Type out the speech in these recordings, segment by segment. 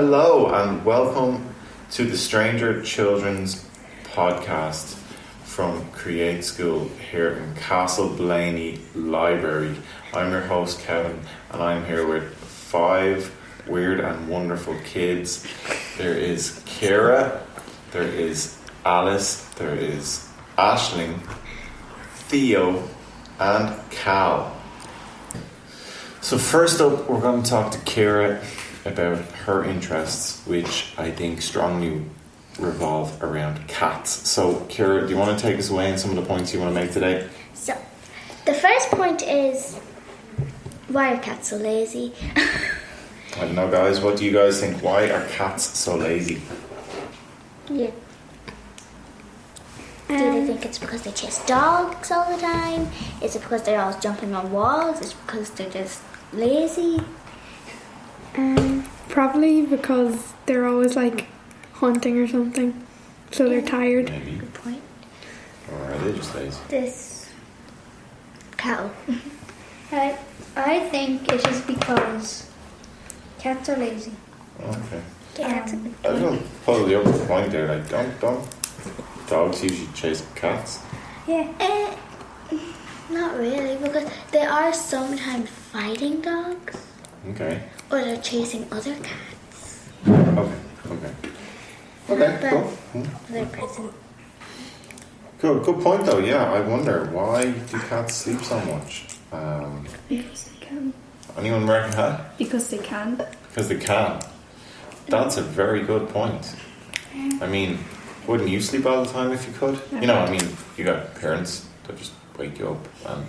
Hello and welcome to the Stranger Children's podcast from Createschool here in Castleblayney Library. I'm your host Kevin and I'm here with 5 weird and wonderful kids. There is Kira, there is Alice, there is Aisling, Theo and Cal. So first up we're going to talk to Kira about her interests, which I think strongly revolve around cats. So Kira, do you want to take us away on some of the points you want to make today? So the first point is, why are cats so lazy? I don't know, guys, what do you guys think? Why are cats so lazy? Yeah. Do they think it's because they chase dogs all the time? Is it because they're always jumping on walls? Is it because they're just lazy? Probably because they're always like hunting or something, so they're tired. Maybe. Good point. Or are they just lazy? This cow. I think it is because cats are lazy. Okay. Cats. I don't pull the other point there, like don't dogs usually chase cats? Yeah. Not really, because they are sometimes fighting dogs. Okay. Or they're chasing other cats. Okay, cool. They're present. Good point though, yeah. I wonder, why do cats sleep so much? Because they can. Anyone reckon that? Because they can. Because they can. That's a very good point. I mean, wouldn't you sleep all the time if you could? You know, I mean, you got parents that just wake you up, and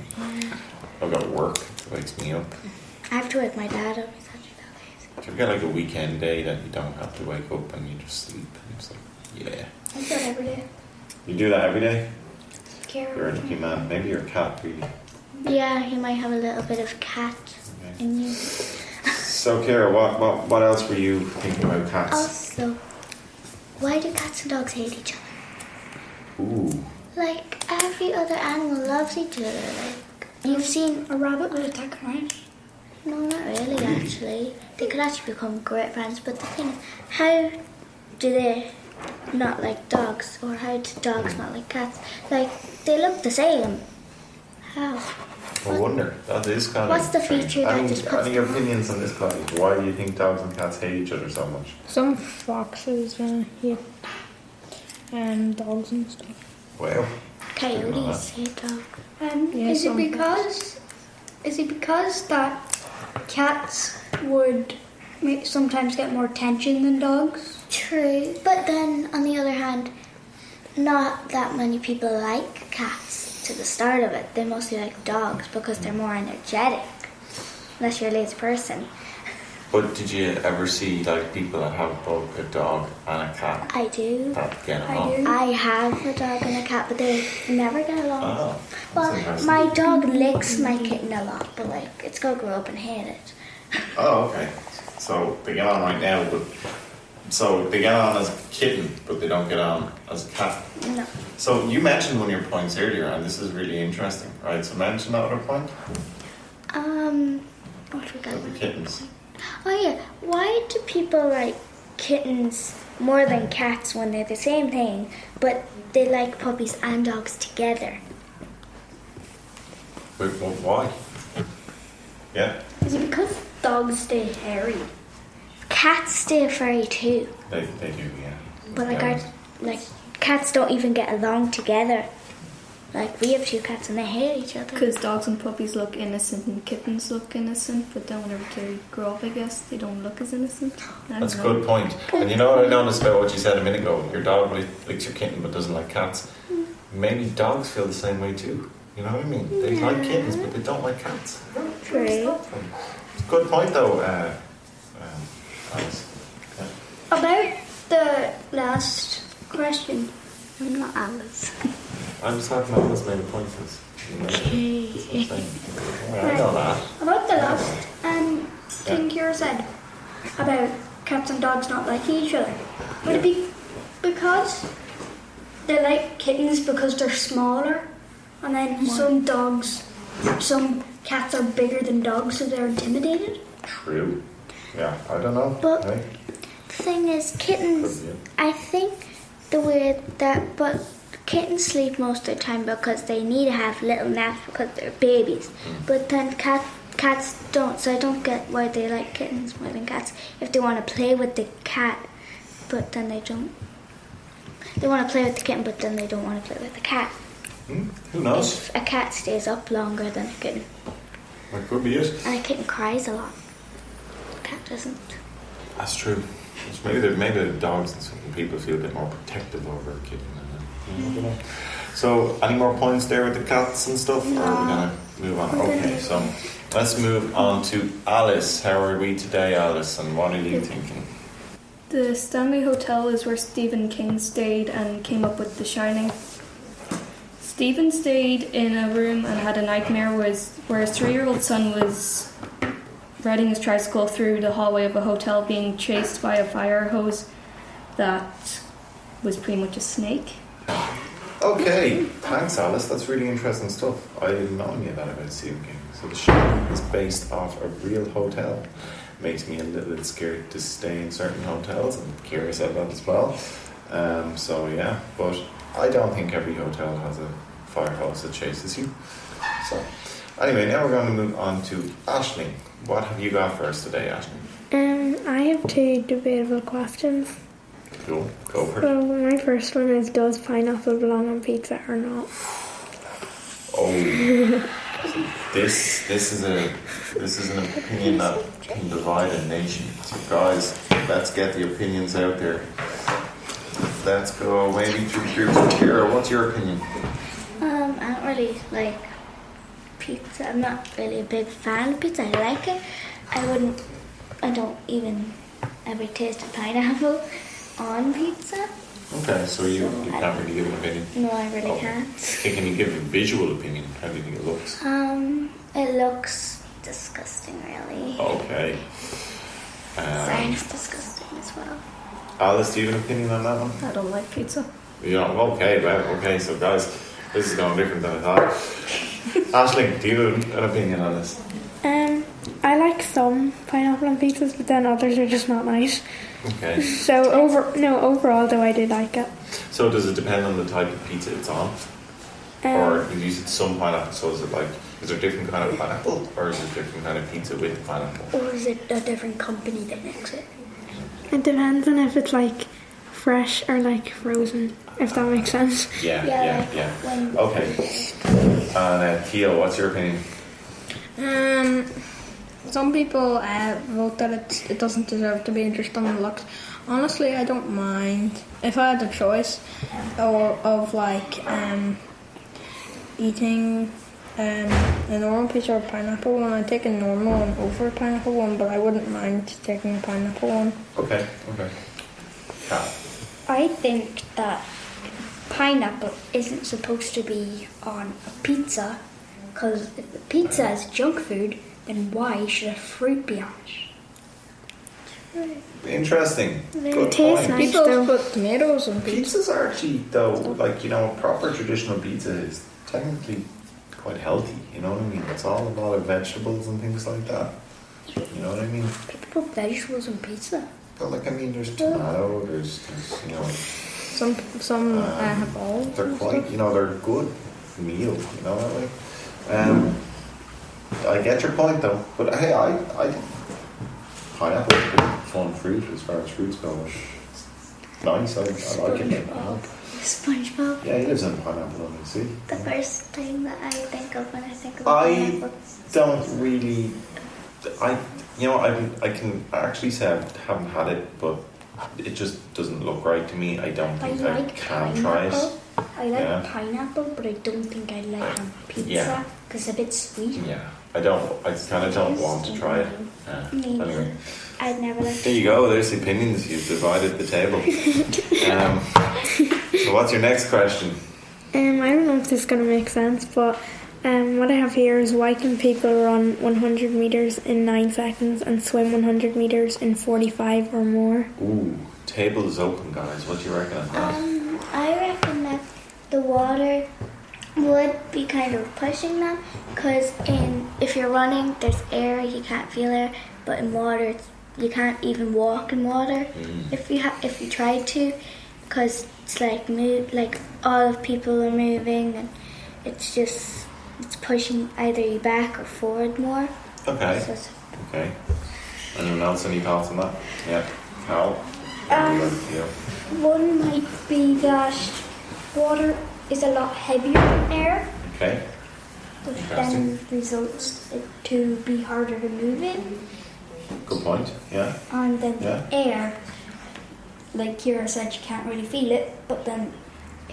I've got work that wakes me up. I have to wake my dad up. If you get like a weekend day that you don't have to wake up and you just sleep, and it's like, yeah. I do that every day. You do that every day? Care. You're a lucky man. Maybe you're a cat, really. Yeah, you might have a little bit of cat in you. So, Kira, what else were you thinking about cats? Also, why do cats and dogs hate each other? Ooh. Like, every other animal loves each other. Like, you've seen A rabbit would attack a mouse. No, not really, actually. They could actually become great friends, but the thing is, how do they not like dogs? Or how do dogs not like cats? Like, they look the same. How? I wonder. That is kind What's of the strange. feature that just puts Any them opinions on this, guys? Why do you think dogs and cats hate each other so much? Some foxes hate dogs and stuff. Well, Coyotes hate dogs. Is it because that cats would sometimes get more attention than dogs? True, but then, on the other hand, not that many people like cats to the start of it. They mostly like dogs because they're more energetic. Unless you're a lazy person. but did you ever see like people that have both a dog and a cat I do. that get I along? do. I have a dog and a cat, but they never get along. Oh, that's Well, interesting. my dog licks my kitten a lot, but like, it's gonna grow up and hate it. Oh, okay. So they get on right now, but so they get on as a kitten, but they don't get on as a cat. No. So you mentioned one of your points earlier, and this is really interesting, right? So mention that other point. What we got? About the kittens. Oh yeah, why do people like kittens more than cats when they're the same thing, but they like puppies and dogs together? Wait, why? Yeah, Is it because dogs stay hairy? Cats stay furry too, they do, yeah. but like Yeah. cats don't even get along together. Like, we have 2 cats and they hate each other. Because dogs and puppies look innocent and kittens look innocent, but then whenever they grow up, I guess, they don't look as innocent. That's a good point. And you know what I noticed about what you said a minute ago? Your dog likes your kitten but doesn't like cats. Maybe dogs feel the same way too. You know what I mean? They like kittens but they don't like cats. True. It's a good point though, Alice. Yeah. About the last question. I'm not Alice. I'm just talking about Alice made a point since. I know that. About the last thing Kira said about cats and dogs not liking each other. Would it be because they like kittens because they're smaller, and then some cats are bigger than dogs, so they're intimidated? True. Yeah, I don't know. But right? thing is, kittens, I think but kittens sleep most of the time because they need to have little naps because they're babies. But then cats don't, so I don't get why they like kittens more than cats. If they want to play with the cat, but then they don't. They want to play with the kitten, but then they don't want to play with the cat. Who knows? If a cat stays up longer than a kitten. That could be it. And a kitten cries a lot. A cat doesn't. That's true. Maybe the dogs and certain people feel a bit more protective over a kitten. I don't know. So, any more points there with the cats and stuff? Or are we going to move on? Okay, so let's move on to Alice. How are we today, Alice? And what are you thinking? The Stanley Hotel is where Stephen King stayed and came up with The Shining. Stephen stayed in a room and had a nightmare where his 3-year-old son was riding his tricycle through the hallway of a hotel being chased by a fire hose that was pretty much a snake. Okay, thanks, Alice. That's really interesting stuff. I didn't know any of that about Stephen King. So The Shining is based off a real hotel. Makes me a little bit scared to stay in certain hotels. I'm curious about that as well. So yeah, but I don't think every hotel has a fire hose that chases you. So anyway, now we're going to move on to Aisling. What have you got for us today, Aisling? I have 2 debatable questions. Cool, go for it. So my first one is, does pineapple belong on pizza or not? Oh, this is an opinion that can divide a nation. So guys, let's get the opinions out there. Let's go maybe through Kira. What's your opinion? I don't really like pizza. I'm not really a big fan of pizza. I like it. I don't even ever taste a pineapple on pizza. Okay, so you can't really give an opinion? No, I really can't. Okay, can you give a visual opinion? How do you think it looks? It looks disgusting, really. Okay. Sounds disgusting as well. Alice, do you have an opinion on that one? I don't like pizza. Yeah, okay, so guys, this is going different than I thought. Aisling, do you have an opinion on this? I like some pineapple on pizzas, but then others are just not nice. Okay. So overall though, I do like it. So does it depend on the type of pizza it's on? Or you use some pineapple, so is there a different kind of pineapple, or is it a different kind of pizza with pineapple? Or is it a different company that makes it? It depends on if it's like fresh or like frozen, if that makes sense. Yeah. Okay. And Theo, what's your opinion? Some people vote that it doesn't deserve to be just on the looks. Honestly, I don't mind. If I had the choice of eating a normal pizza or a pineapple one, I'd take a normal one over a pineapple one, but I wouldn't mind taking a pineapple one. Okay. Kat. I think that pineapple isn't supposed to be on a pizza, because if the pizza is junk food, then why should a fruit be on it? Interesting. Good It tastes point. nice People though. put tomatoes on pizza. Pizzas are actually, though, a proper traditional pizza is technically quite healthy, you know what I mean? It's all a lot of vegetables and things like that. You know what I mean? People put vegetables on pizza. But there's tomato, there's Some have all. they're quite, they're good meal, I get your point though, but hey, I think pineapple is a pretty fun fruit as far as fruits go. It's nice, I like it. SpongeBob. Yeah, he lives in pineapple on the sea. The first thing that I think of when I think of I pineapple. don't really. I can actually say I haven't had it, but it just doesn't look right to me. I don't think I can try it. I like pineapple, but I don't think I like on pizza because it's a bit sweet. Yeah, I kind of don't want to try it. Anyway, I'd never like. there you go. There's the opinions. You've divided the table. So what's your next question? I don't know if this is going to make sense, but what I have here is, why can people run 100 meters in 9 seconds and swim 100 meters in 45 or more? Ooh, table is open, guys. What do you reckon of that? I reckon that the water would be kind of pushing them, because if you're running, there's air, you can't feel air, but in water, you can't even walk in water if you tried to, because it's like all of people are moving, and it's pushing either you back or forward more. Okay. So Okay. Anyone else? Any thoughts on that? Yeah. Carol? One might be that water is a lot heavier than air, Okay. which then results it to be harder to move in. Good point. Yeah. And then Yeah. the air, like Kira said, you can't really feel it, but then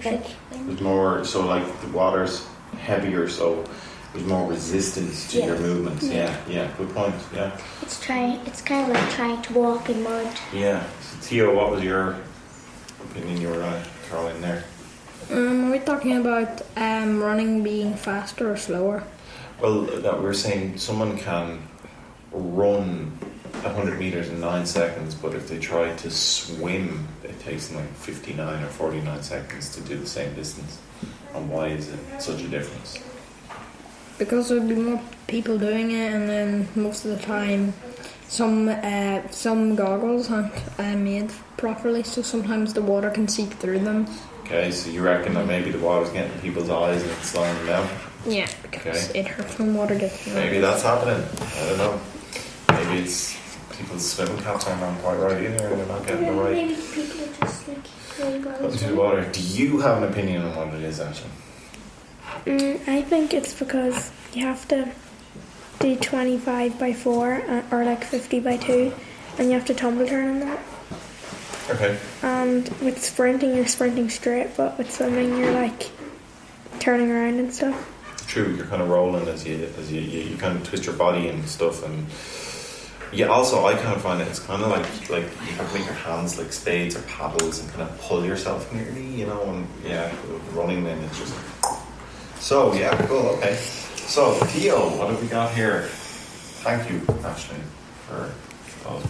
like There's more, so like the water's heavier, so there's more resistance to your movements. Yeah. Good point. Yeah. it's kind of like trying to walk in mud. Yeah. So Theo, what was your opinion? You were going to throw in there. Are we talking about running being faster or slower? Well, that we were saying someone can run 100 meters in 9 seconds, but if they try to swim, it takes them like 59 or 49 seconds to do the same distance. And why is it such a difference? Because there'll be more people doing it, and then most of the time, some goggles aren't made properly, so sometimes the water can seep through them. Okay, so you reckon that maybe the water's getting in people's eyes and it's slowing them down? Yeah, because it hurts when water gets in. Maybe that's happening. I don't know. Maybe it's people's swimming caps aren't on quite right either, and they're not getting the right maybe people are just like really put into the water. Do you have an opinion on what it is, Ashley? I think it's because you have to do 25 by 4 or like 50 by 2, and you have to tumble turn on that. Okay. And with sprinting, you're sprinting straight, but with swimming, you're like turning around and stuff. True, you're kind of rolling as you kind of twist your body and stuff, and yeah. Also, I kind of find it. It's kind of like you have to make your hands like spades or paddles and kind of pull yourself nearly, you know. And yeah, running then it's just so yeah, cool. Okay, so Theo, what have we got here? Thank you, Ashley, for those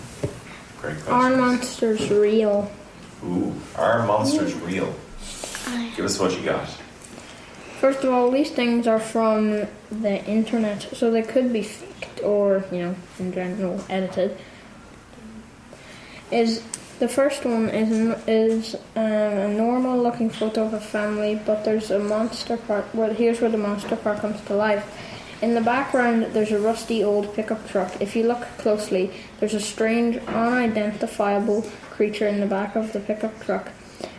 great questions. Are monsters real? Ooh, are monsters real? Give us what you got. First of all, these things are from the internet, so they could be faked or, in general, edited. The first one is a normal-looking photo of a family, but there's a monster part. Well, here's where the monster part comes to life. In the background, there's a rusty old pickup truck. If you look closely, there's a strange, unidentifiable creature in the back of the pickup truck.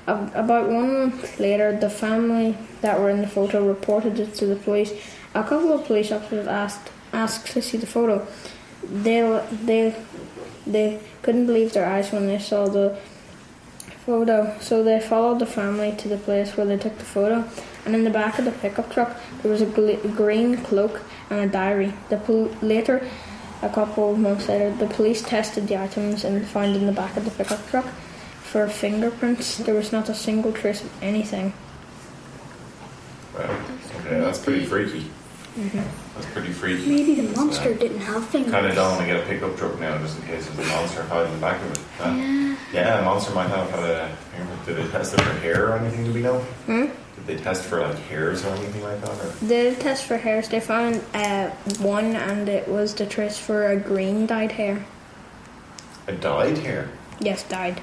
About 1 month later, the family that were in the photo reported it to the police. A couple of police officers asked to see the photo. They couldn't believe their eyes when they saw the photo, so they followed the family to the place where they took the photo. And in the back of the pickup truck, there was a green cloak and a diary. Later, a couple of months later, the police tested the items and found in the back of the pickup truck for fingerprints. There was not a single trace of anything. Well, okay, that's pretty freaky. That's pretty freaky. maybe the monster didn't have fingers. Kind of don't want to get a pickup truck now just in case there's a monster hiding in the back of it. Yeah, a monster might have had a... Did they test it for hair or anything, do we know? Did they test for like hairs or anything like that? Or? They did test for hairs. They found one, and it was the trace for a green dyed hair. A dyed hair? Yes, dyed.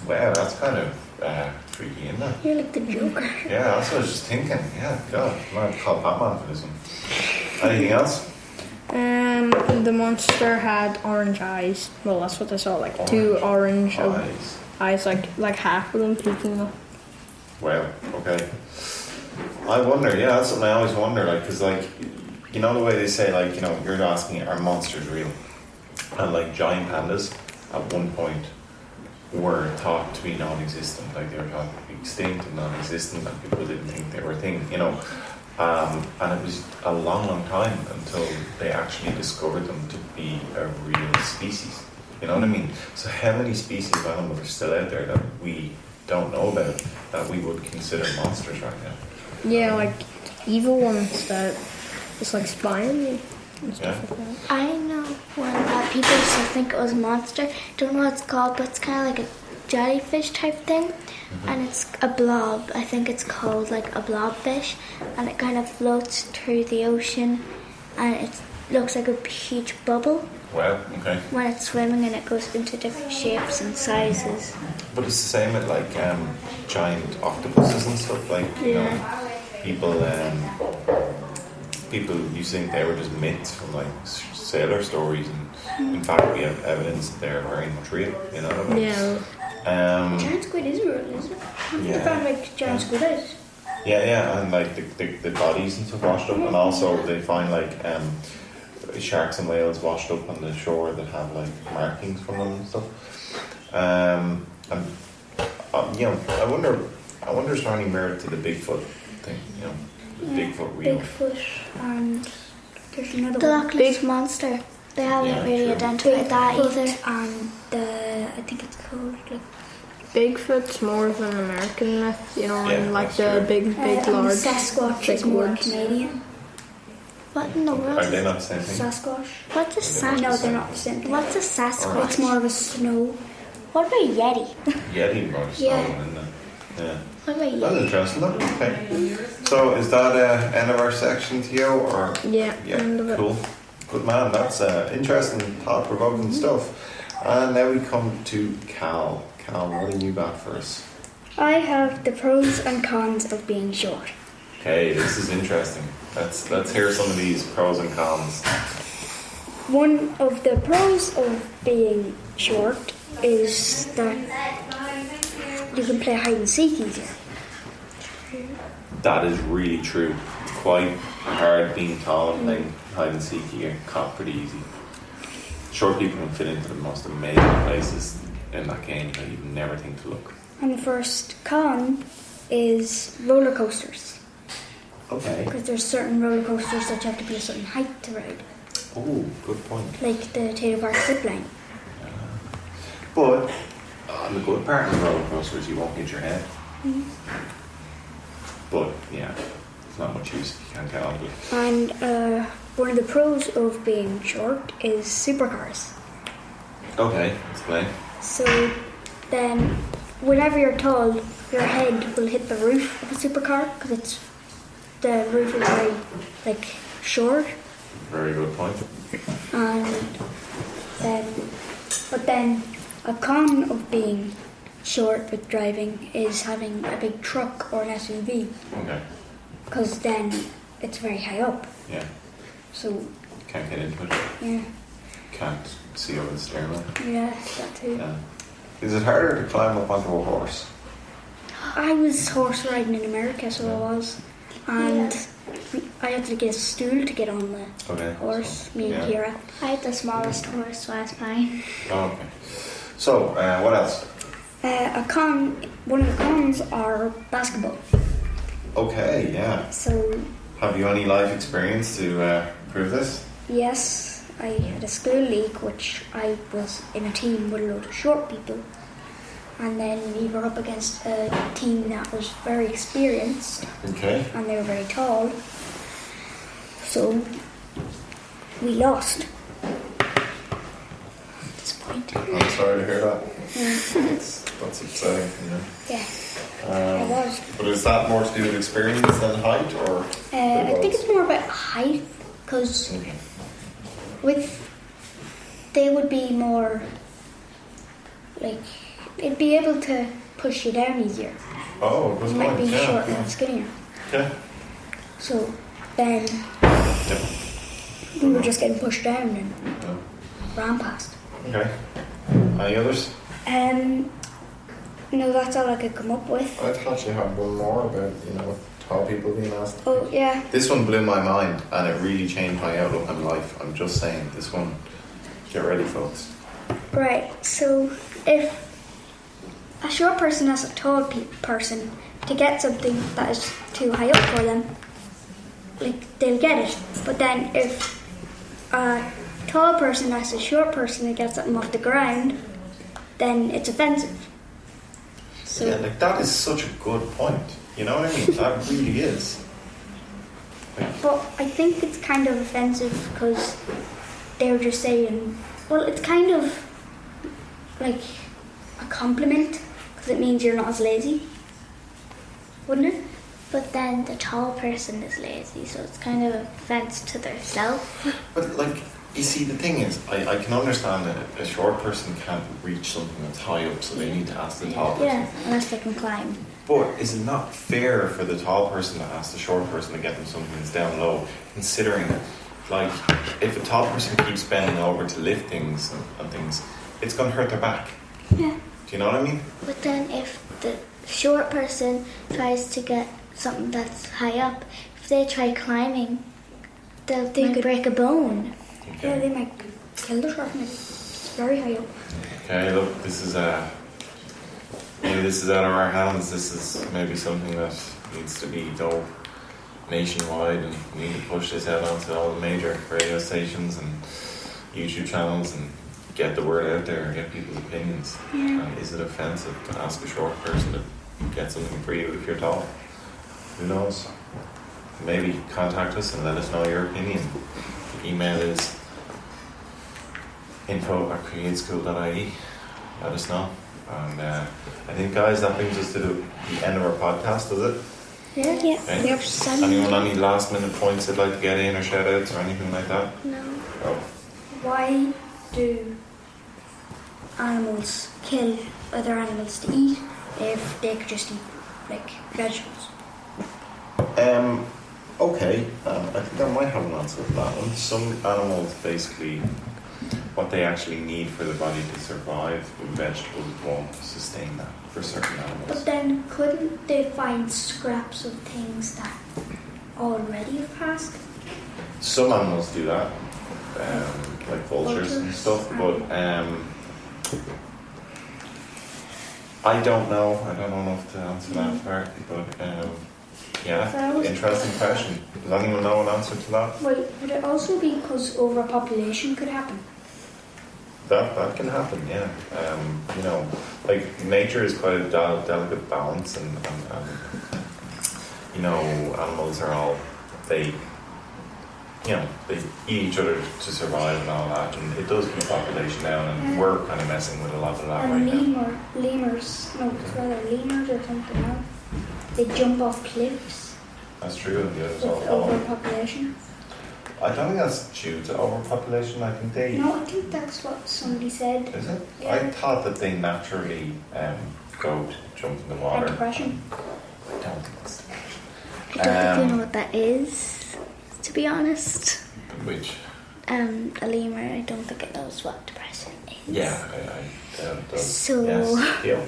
Wow, that's kind of freaky, isn't it? You're like the Joker. Yeah, that's what I was just thinking. Yeah, God, I might call Batman for this one. Anything else? The monster had orange eyes. Well, that's what I saw, like two orange eyes, like half of them peeking up. Wow, okay. I wonder, yeah, that's something I always wonder, like, because, like, you know the way they say, like, you're asking, are monsters real? And, like, giant pandas, at one point, were thought to be non-existent, like, they were thought to be extinct and non-existent, and people didn't think they were a thing, and it was a long, long time until they actually discovered them to be a real species. You know what I mean? So how many species of animals are still out there that we don't know about that we would consider monsters right now? Yeah, like evil ones that just like spy on you and stuff like that. I know one that people used to think it was a monster. Don't know what it's called, but it's kind of like a jellyfish type thing. And it's a blob. I think it's called like a blobfish, and it kind of floats through the ocean, and it looks like a huge bubble. Wow, okay. when it's swimming and it goes into different shapes and sizes. But it's the same with like giant octopuses and stuff. Like you know, people used to think they were just myths from like sailor stories, and in fact we have evidence that they're very much real. You know what I mean? Yeah. Giant squid is real, isn't it? Yeah. You found like giant squid eyes. Yeah, and like the bodies and stuff washed up, and also they find like sharks and whales washed up on the shore that have like markings from them and stuff. You know, I wonder is there any merit to the Bigfoot thing? You know, the Bigfoot real. Bigfoot and there's another The one. Loch Ness Monster. They haven't Yeah, really true. identified that Bigfoot either. and I think it's called like Bigfoot's more of an American myth, you know, Yeah, and like that's the true. big, and large. Sasquatch big is more woods. Canadian. What in the world? Are they not the same thing? Sasquatch. What's a No, Sasquatch? they're not the same thing. What's a It's Sasquatch? more of a snow. What about Yeti? Yeti was Yeah. isn't it? Yeah. What about That's Yeti? interesting. Look, okay. So is that end of our section, Theo? Or Yeah, end of it. cool. Good man. That's interesting, thought-provoking stuff. And now we come to Cal. Cal, what do you got for us? I have the pros and cons of being short. Okay, this is interesting. Let's hear some of these pros and cons. One of the pros of being short is that you can play hide and seek easier. That is really true. It's quite hard being tall and playing hide and seek. You get caught pretty easy. Short people can fit into the most amazing places in that game that you'd never think to look. And the first con is roller coasters. Okay. Because there's certain roller coasters that you have to be a certain height to ride. Oh, good point. Like the Taylor Park zip line. But the good part of the roller coaster is you won't hit your head. But yeah, it's not much use if you can't get on it. And one of the pros of being short is supercars. Okay, explain. So then, whenever you're tall, your head will hit the roof of a supercar because the roof is very like short. Very good point. And then a con of being short with driving is having a big truck or an SUV Okay. because then it's very high up. Yeah. So Can't get into it. yeah, Can't see over the steering wheel. yeah, that too. Yeah. Is it harder to climb up onto a horse? I was horse riding in America, so I was, and I had to get a stool to get on the Okay. horse. So, Me and yeah. Kira. I had the smallest horse, so that's fine. Oh, okay. So, what else? One of the cons are basketball. Okay, yeah. So Have you any life experience to prove this? yes, I had a school league, which I was in a team with a load of short people, and then we were up against a team that was very experienced, Okay. and they were very tall. So we lost. Disappointing. I'm sorry to hear that. That's upsetting, you know. Yeah, I was. But is that more to do with experience than height, or? I think it's more about height, because they would be more like it'd be able to push you down easier. Oh, good You might point. be Yeah. shorter and skinnier. Okay. So then Yep. we were just getting pushed down and ran past. Okay. Any others? No, that's all I could come up with. I thought you had one more about, tall people being asked. Oh yeah, This one blew my mind, and it really changed my outlook on life. I'm just saying, this one. Get ready, folks. right. So if a short person asks a tall person to get something that is too high up for them, like they'll get it. But then if a tall person asks a short person to get something off the ground, then it's offensive. So Yeah, that is such a good point. You know what I mean? That really is. but I think it's kind of offensive because they're just saying, well, it's kind of like a compliment because it means you're not as lazy, wouldn't it? But then the tall person is lazy, so it's kind of an offense to their self. But You see, the thing is, I can understand that a short person can't reach something that's high up, so they need to ask the tall person. Yeah, unless they can climb. But is it not fair for the tall person to ask the short person to get them something that's down low, considering, like, if a tall person keeps bending over to lift things and things, it's going to hurt their back. Yeah. Do you know what I mean? But then if the short person tries to get something that's high up, if they try climbing, they could break a bone. Okay. Yeah, they might kill the shark. It's very high up. Okay, look, this is maybe this is out of our hands. This is maybe something that needs to be done nationwide, and we need to push this out onto all the major radio stations and YouTube channels and get the word out there and get people's opinions. Yeah. And is it offensive to ask a short person to get something for you if you're tall? Who knows? Maybe contact us and let us know your opinion. The email is info@createschool.ie. Let us know. And I think, guys, that brings us to the end of our podcast, does it? Yeah. Okay. Yep. Anyone any last minute points they'd like to get in or shout outs or anything like that? No. Oh. Why do animals kill other animals to eat if they could just eat like vegetables? Okay, I think I might have an answer for that one. Some animals, basically, what they actually need for their body to survive, vegetables won't sustain that for certain animals. But then couldn't they find scraps of things that already have passed? Some animals do that, like vultures and stuff, but I don't know. I don't know enough to answer that part, but yeah, interesting question. Does anyone know an answer to that? Wait, would it also be because overpopulation could happen? That can happen, yeah. You know, like nature is quite a delicate balance, and you know, animals are all they eat each other to survive and all that, and it does keep population down, and we're kind of messing with a lot of that right now. Lemurs or something else. They jump off cliffs That's true, and the others all with follow. overpopulation. I don't think that's due to overpopulation. I think they. No, I think that's what somebody said. Is it? Yeah. I thought that they naturally go to jump in the water. Had depression. I don't think it's depression. I don't think you know what that is, to be honest. Which? A lemur, I don't think it knows what depression is. Yeah, I does. So- Yes, deal.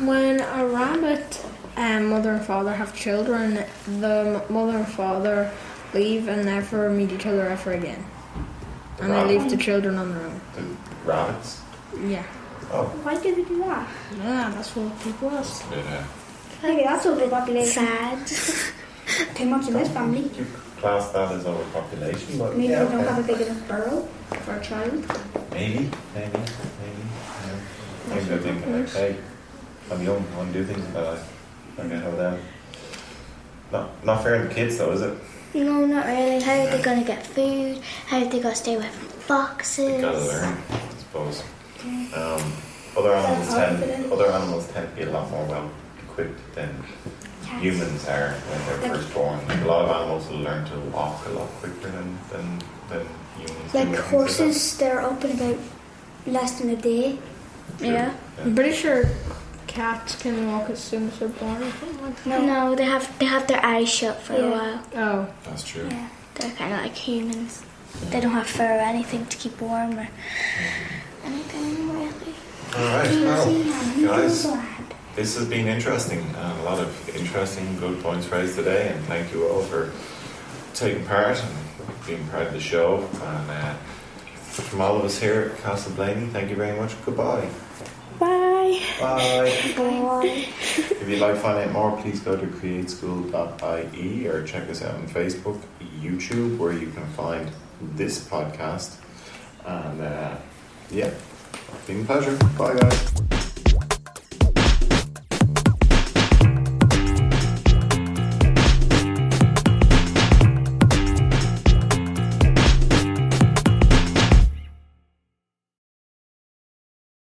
When a rabbit mother and father have children, the mother and father leave and never meet each other ever again. And they leave the children on their own. The rabbits? Yeah. Oh, Why do they do that? Yeah, that's what people ask. it's a bit, Maybe that's overpopulation. Sad. Too much in this family. you class that as overpopulation, but Maybe yeah, they don't okay. have a big enough burrow for a child. Maybe. Yeah. Maybe they're thinking like, hey, I'm young, I want to do things in my life. I can have them. Not fair to the kids though, is it? No, not really. How are they going to get food? How are they going to stay away from foxes? They gotta learn, I suppose. Other animals tend to be a lot more well equipped than humans are when they're first born. Like, a lot of animals will learn to walk a lot quicker than humans. Like do. horses, they're up in about less than a day. Yeah. I'm pretty sure cats can walk as soon as they're born or something like that. No, they have their eyes shut for a while. Oh. That's true. Yeah. They're kind of like humans. They don't have fur or anything to keep warm or anything really. Alright, Easy well, and guys, glad. this has been interesting. A lot of interesting, good points raised today, and thank you all for taking part and being part of the show. And from all of us here at Castleblayney, thank you very much. Goodbye. Bye. Bye. Bye. If you'd like to find out more, please go to createschool.ie or check us out on Facebook, YouTube, where you can find this podcast. And yeah, been a pleasure. Bye, guys.